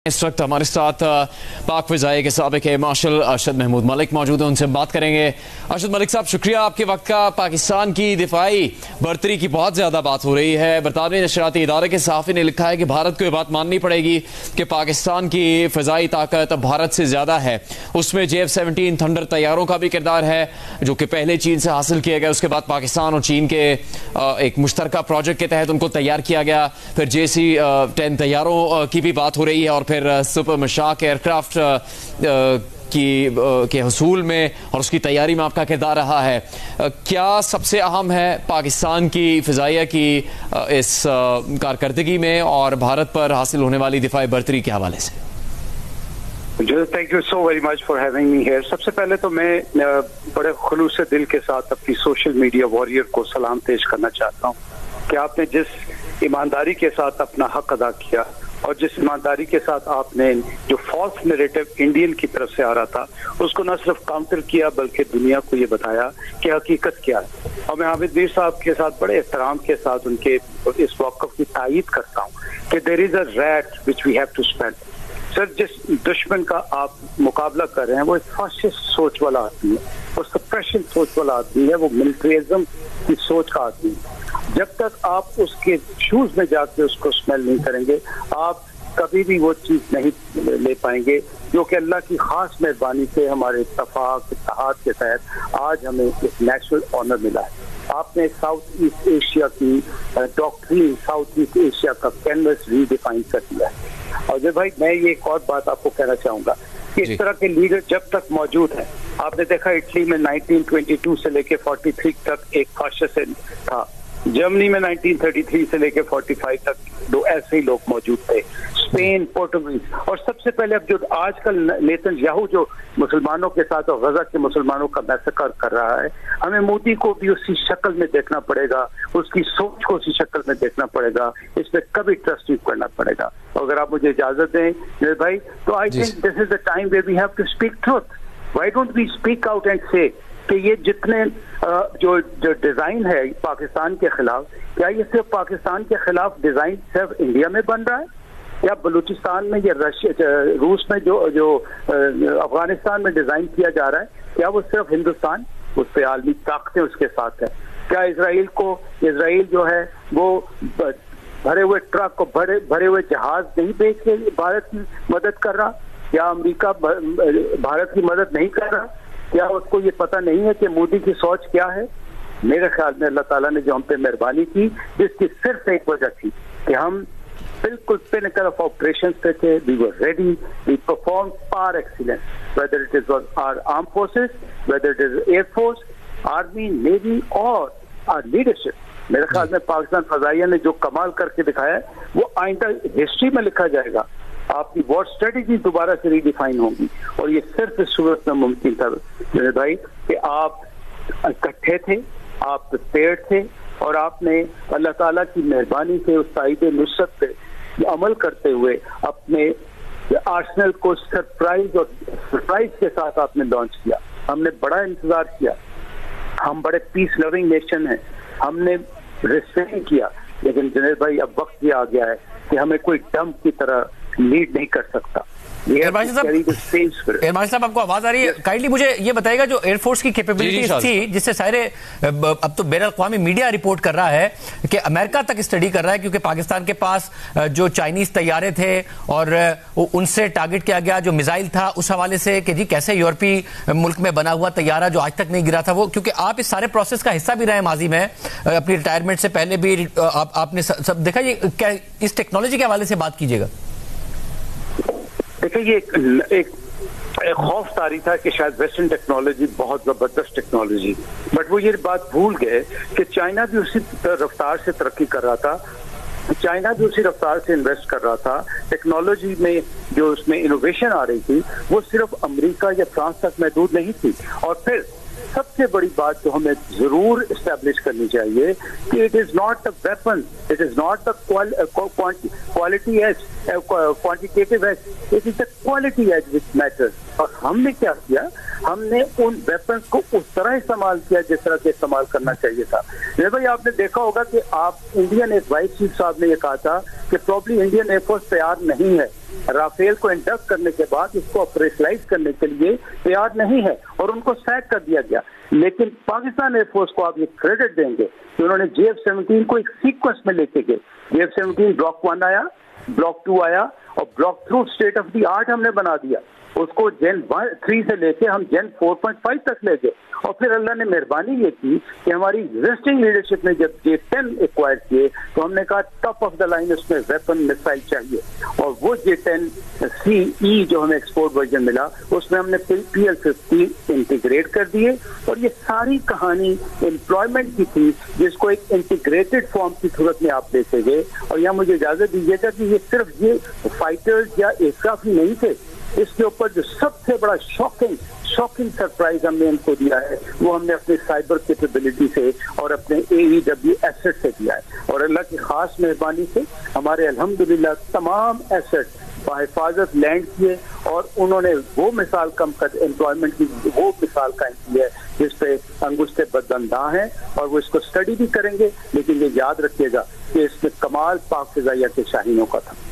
इस वक्त हमारे साथ पाक फ़िज़ाई के साबिक़ मार्शल अरशद महमूद मलिक मौजूद हैं, उनसे बात करेंगे। अरशद मलिक साहब, शुक्रिया आपके वक्त का। पाकिस्तान की दिफाई बर्तरी की बहुत ज़्यादा बात हो रही है। बरतानवी नशराती इदारे के सहाफ़ी ने लिखा है कि भारत को ये बात माननी पड़ेगी कि पाकिस्तान की फ़िज़ाई ताकत भारत से ज़्यादा है। उसमें JF-17 थंडर तैयारों का भी किरदार है, जो कि पहले चीन से हासिल किया गया, उसके बाद पाकिस्तान और चीन के एक मुश्तरका प्रोजेक्ट के तहत उनको तैयार किया गया। फिर JC-10 तैयारों की भी बात हो रही है और फिर सुपर मशाक एयरक्राफ्ट के हसूल में और उसकी तैयारी में आपका किरदार रहा है। क्या सबसे अहम है पाकिस्तान की फ़िज़ाइया की इस कारकर्दगी में और भारत पर हासिल होने वाली दिफाई बर्तरी के हवाले से? Thank you so very much for having me here. सबसे पहले तो मैं बड़े खुलूस से दिल के साथ अपनी सोशल मीडिया वॉरियर को सलाम पेश करना चाहता हूँ कि आपने जिस ईमानदारी के साथ अपना हक अदा किया और जिस ईमानदारी के साथ आपने जो फॉल्स नैरेटिव इंडियन की तरफ से आ रहा था उसको न सिर्फ काउंटर किया बल्कि दुनिया को ये बताया कि हकीकत क्या है। और मैं हामिद मीर साहब के साथ बड़े एहतराम के साथ उनके इस मौक़िफ़ की तायीद करता हूँ कि there is a rat which we have to spend. Sir, जिस दुश्मन का आप मुकाबला कर रहे हैं वो एक फासिस्ट सोच वाला आदमी है, वो सप्रेशन सोच वाला आदमी है, वो मिलिट्रिज्म की सोच का आदमी है। जब तक आप उसके शूज में जाके उसको स्मेल नहीं करेंगे, आप कभी भी वो चीज नहीं ले पाएंगे जो कि अल्लाह की खास मेहरबानी से हमारे इत्तेहाद के तहत आज हमें एक नेशनल ऑनर मिला है। आपने साउथ ईस्ट एशिया की डॉक्ट्रिन, साउथ ईस्ट एशिया का कैनवस रीडिफाइन कर दिया है। और जब भाई मैं ये एक और बात आपको कहना चाहूंगा कि इस तरह के लीडर जब तक मौजूद हैं, आपने देखा इटली में 1922 से लेके 43 तक एक फाशिस्ट था, जर्मनी में 1933 से लेकर 45 तक दो ऐसे ही लोग मौजूद थे, स्पेन, पोर्टुगीज, और सबसे पहले अब जो आजकल नेतन्याहू जो मुसलमानों के साथ और गजा के मुसलमानों का मैसेकर कर रहा है, हमें मोदी को भी उसी शक्ल में देखना पड़ेगा, उसकी सोच को उसी शक्ल में देखना पड़ेगा, इस पर कभी ट्रस्ट नहीं करना पड़ेगा। तो अगर आप मुझे इजाजत दें भाई, तो I think this is the time where we have to speak truth. Why don't we speak out and say कि ये जितने जो डिजाइन है पाकिस्तान के खिलाफ, क्या ये सिर्फ पाकिस्तान के खिलाफ डिजाइन सिर्फ इंडिया में बन रहा है, या बलूचिस्तान में या रूस में जो अफगानिस्तान में डिजाइन किया जा रहा है, क्या वो सिर्फ हिंदुस्तान, उस पर आलमी ताकतें उसके साथ है? क्या इसराइल जो है वो भरे हुए ट्रक और भरे हुए जहाज नहीं भेज के भारत की मदद कर रहा? क्या अमेरिका भारत की मदद नहीं कर रहा? क्या उसको ये पता नहीं है कि मोदी की सोच क्या है? मेरे ख्याल में अल्लाह ताला ने जो हम पे मेहरबानी की, जिसकी सिर्फ एक वजह थी कि हम बिल्कुल पिनकल ऑफ ऑपरेशंस पे थे, we were ready, we perform par excellence, whether it is our arm forces, whether it is air force, army, navy और आवर लीडरशिप। मेरे ख्याल में पाकिस्तान फ़िज़ाइया ने जो कमाल करके दिखाया है वो आइंदा हिस्ट्री में लिखा जाएगा। आपकी वॉर स्ट्रेटेजी दोबारा से रीडिफाइन होगी, और ये सिर्फ इस सूरत में मुमकिन था मेरे भाई कि आप इकट्ठे थे, आप प्रिपेयर्ड थे, और आपने अल्लाह ताला की मेहरबानी से उस ताईद नुसरत पे अमल करते हुए अपने आर्सेनल को सरप्राइज के साथ आपने लॉन्च किया। हमने बड़ा इंतजार किया, हम बड़े पीस लविंग नेशन हैं, हमने रिस्ट्रेन किया, लेकिन जुनैद भाई अब वक्त ये आ गया है कि हमें कोई डंप की तरह लीड नहीं कर सकता। साहब, आपको आवाज आ रही है? काइंडली मुझे ये बताएगा, जो एयरफोर्स की कैपेबिलिटीज थी, जिससे सारे अब तो बैन अल-अक़वामी मीडिया रिपोर्ट कर रहा है कि अमेरिका तक स्टडी कर रहा है, क्योंकि पाकिस्तान के पास जो चाइनीज तैयारे थे और उनसे टारगेट किया गया जो मिसाइल था, उस हवाले से कि जी कैसे यूरोपीय मुल्क में बना हुआ तैयारा जो आज तक नहीं गिरा था वो, क्योंकि आप इस सारे प्रोसेस का हिस्सा भी रहे माजी में, अपनी रिटायरमेंट से पहले भी आपने सब देखा। ये क्या इस टेक्नोलॉजी के हवाले से बात कीजिएगा। देखिए, ये एक खौफ तारी था कि शायद वेस्टर्न टेक्नोलॉजी बहुत जबरदस्त टेक्नोलॉजी, बट वो ये बात भूल गए कि चाइना भी उसी रफ्तार से तरक्की कर रहा था, चाइना भी उसी रफ्तार से इन्वेस्ट कर रहा था। टेक्नोलॉजी में जो उसमें इनोवेशन आ रही थी वो सिर्फ अमेरिका या फ्रांस तक महदूद नहीं थी। और फिर सबसे बड़ी बात जो हमें जरूर एस्टेब्लिश करनी चाहिए कि it is not a weapon, it is not the quality edge quantitative edge, it is the quality edge which matters. اور ہم نے کیا کیا, ہم نے ان ویپنز کو اس طرح استعمال کیا جس طرح کے استعمال کرنا چاہیے تھا. بھائی آپ نے دیکھا ہوگا کہ آپ انڈین وائس چیف صاحب نے یہ کہا تھا کہ پرابلی انڈین ایئر فورس تیار نہیں ہے, رافیل کو انڈکٹ کرنے کے بعد اس کو آپریشنلائز کرنے کے لیے تیار نہیں ہے, اور ان کو سیک کر دیا گیا. لیکن پاکستان ایئر فورس کو آپ یہ کریڈٹ دیں گے کہ انہوں نے JF-17 کو ایک سیکوینس میں لے کے گئے. JF-17 بلاک 1 آیا, بلاک 2 آیا, اور block 2 state of the art ہم نے بنا دیا. اس کو جن 3 سے لے کے ہم جن 4.5 تک لے گئے. اور پھر اللہ نے مہربانی یہ کی کہ ہماری ایگزسٹنگ لیڈرشپ نے جب J-10 ایکوائر کیے تو ہم نے کہا ٹاپ آف دا لائن اس میں ویپن مسائل چاہیے, اور وہ J-10CE جو ہمیں ایکسپورٹ ورژن ملا اس میں ہم نے PL-50 انٹیگریٹ کر دیے. اور یہ ساری کہانی امپلائمنٹ کی تھی جس کو ایک انٹیگریٹڈ فارم کی صورت میں آپ دیکھے گئے. اور یہاں مجھے اجازت دیجیے گا کہ یہ صرف یہ فائٹرز یا ایئرکرافٹ ہی نہیں تھے, اس کے اوپر جو سب سے بڑا شاکنگ سرپرائز ہم نے ان کو دیا ہے وہ ہم نے اپنے سائبر کیپیبلٹی سے اور اپنے AEW ایسٹ سے دیا ہے. اور اللہ کی خاص مہربانی سے ہمارے الحمدللہ تمام ایسٹ بحفاظت لینڈ کیے, اور انہوں نے وہ مثال امپلائمنٹ کی وہ مثال قائم کی ہے جس پہ انگشت بدنداں ہیں, اور وہ اس کو اسٹڈی بھی کریں گے. لیکن یہ یاد رکھیے گا کہ اس میں کمال پاک فضائیہ کے شاہینوں کا تھا.